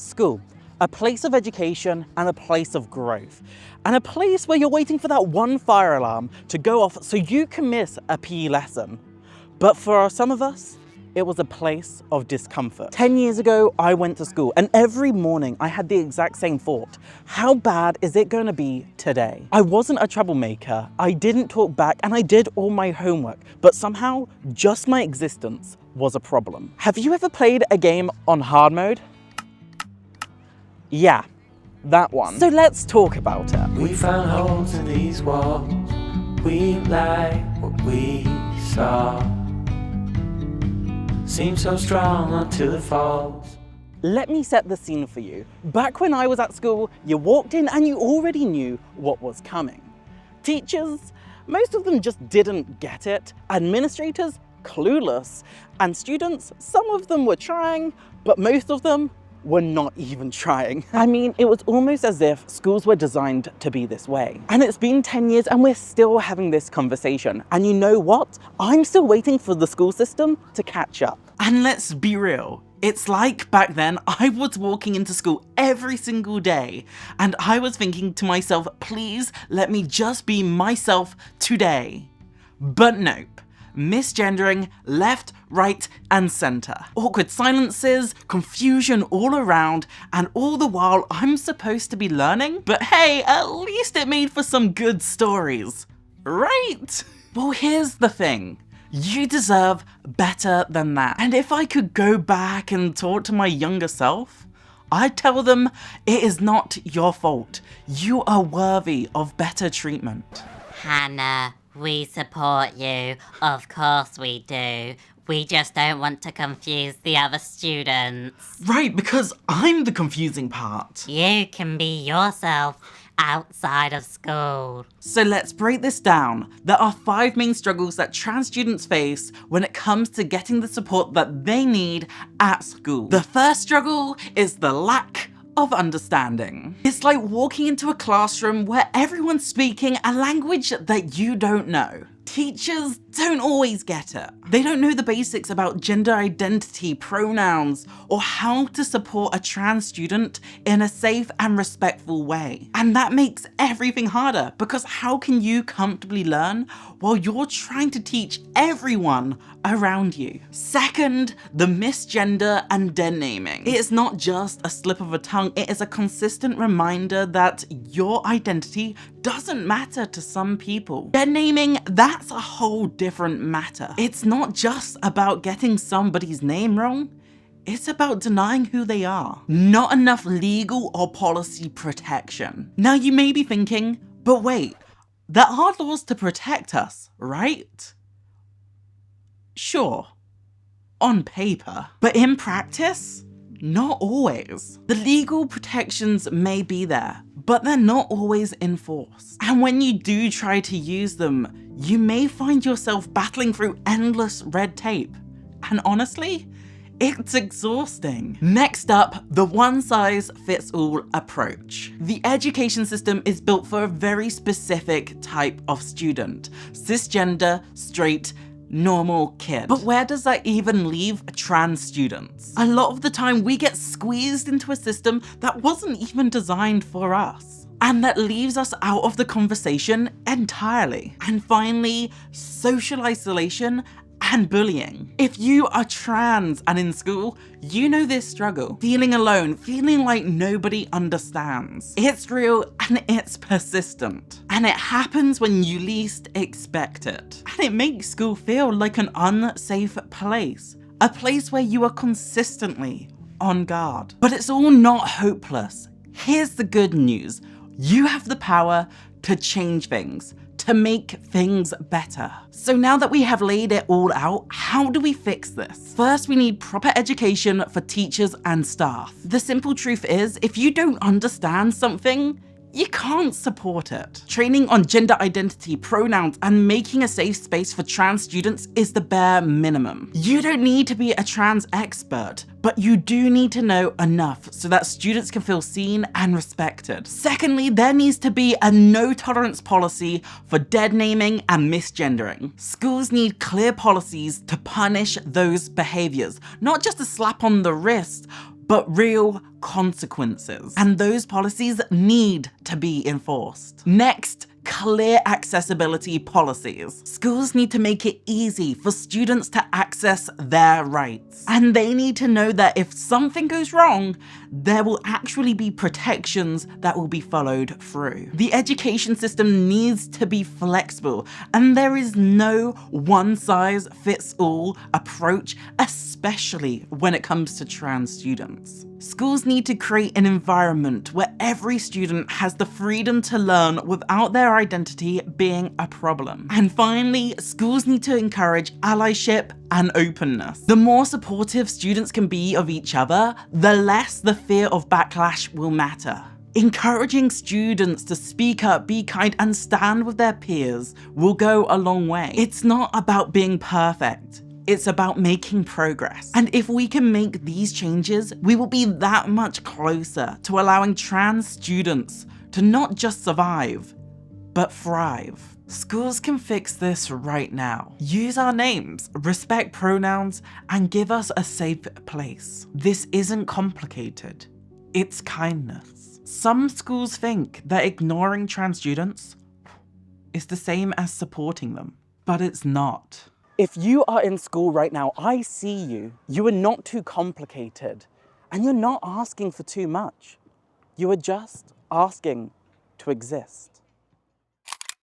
School, a place of education and a place of growth, and a place where you're waiting for that one fire alarm to go off so you can miss a PE lesson. But for some of us, it was a place of discomfort. 10 years ago, I went to school, and every morning I had the exact same thought. How bad is it going to be today? I wasn't a troublemaker, I didn't talk back, and I did all my homework, but somehow, just my existence was a problem. Have you ever played a game on hard mode? Yeah, that one. So let's talk about it. We found holes in these walls. We like what we saw. Seems so strong until it falls. Let me set the scene for you. Back when I was at school, you walked in and you already knew what was coming. Teachers, most of them just didn't get it. Administrators, clueless. And students, some of them were trying, but most of them were not even trying. I mean, it was almost as if schools were designed to be this way. And it's been 10 years and we're still having this conversation. And you know what? I'm still waiting for the school system to catch up. And let's be real. It's like back then, I was walking into school every single day and I was thinking to myself, please let me just be myself today. But nope. Misgendering left, right, and center. Awkward silences, confusion all around, and all the while I'm supposed to be learning? But hey, at least it made for some good stories, right? Well, here's the thing. You deserve better than that. And if I could go back and talk to my younger self, I'd tell them it is not your fault. You are worthy of better treatment. Hannah, we support you. Of course we do. We just don't want to confuse the other students. Right, because I'm the confusing part. You can be yourself outside of school. So let's break this down. There are 5 main struggles that trans students face when it comes to getting the support that they need at school. The first struggle is the lack of understanding. It's like walking into a classroom where everyone's speaking a language that you don't know. Teachers don't always get it. They don't know the basics about gender identity, pronouns, or how to support a trans student in a safe and respectful way. And that makes everything harder because how can you comfortably learn while you're trying to teach everyone around you? Second, the misgender and deadnaming. It is not just a slip of a tongue, it is a consistent reminder that your identity doesn't matter to some people. Deadnaming, that's a whole different matter. It's not just about getting somebody's name wrong, it's about denying who they are. Not enough legal or policy protection. Now you may be thinking, but wait, there are laws to protect us, right? Sure, on paper, but in practice, not always. The legal protections may be there, but they're not always enforced. And when you do try to use them, you may find yourself battling through endless red tape. And honestly, it's exhausting. Next up, the one-size-fits-all approach. The education system is built for a very specific type of student. Cisgender, straight, normal kid. But where does that even leave trans students? A lot of the time we get squeezed into a system that wasn't even designed for us. And that leaves us out of the conversation entirely. And finally, social isolation and bullying. If you are trans and in school, you know this struggle. Feeling alone, feeling like nobody understands. It's real and it's persistent. And it happens when you least expect it. And it makes school feel like an unsafe place. A place where you are consistently on guard. But it's all not hopeless. Here's the good news. You have the power to change things, to make things better. So now that we have laid it all out, how do we fix this? First, we need proper education for teachers and staff. The simple truth is, if you don't understand something, you can't support it. Training on gender identity, pronouns, and making a safe space for trans students is the bare minimum. You don't need to be a trans expert, but you do need to know enough so that students can feel seen and respected. Secondly, there needs to be a no tolerance policy for deadnaming and misgendering. Schools need clear policies to punish those behaviors, not just a slap on the wrist, but real consequences. And those policies need to be enforced. Next, clear accessibility policies. Schools need to make it easy for students to access their rights. And they need to know that if something goes wrong, there will actually be protections that will be followed through. The education system needs to be flexible, and there is no one-size-fits-all approach, especially when it comes to trans students. Schools need to create an environment where every student has the freedom to learn without their identity being a problem. And finally, schools need to encourage allyship and openness. The more supportive students can be of each other, the less the fear of backlash will matter. Encouraging students to speak up, be kind, and stand with their peers will go a long way. It's not about being perfect. It's about making progress. And if we can make these changes, we will be that much closer to allowing trans students to not just survive, but thrive. Schools can fix this right now. Use our names, respect pronouns, and give us a safe place. This isn't complicated. It's kindness. Some schools think that ignoring trans students is the same as supporting them, but it's not. If you are in school right now, I see you. You are not too complicated, and you're not asking for too much. You are just asking to exist.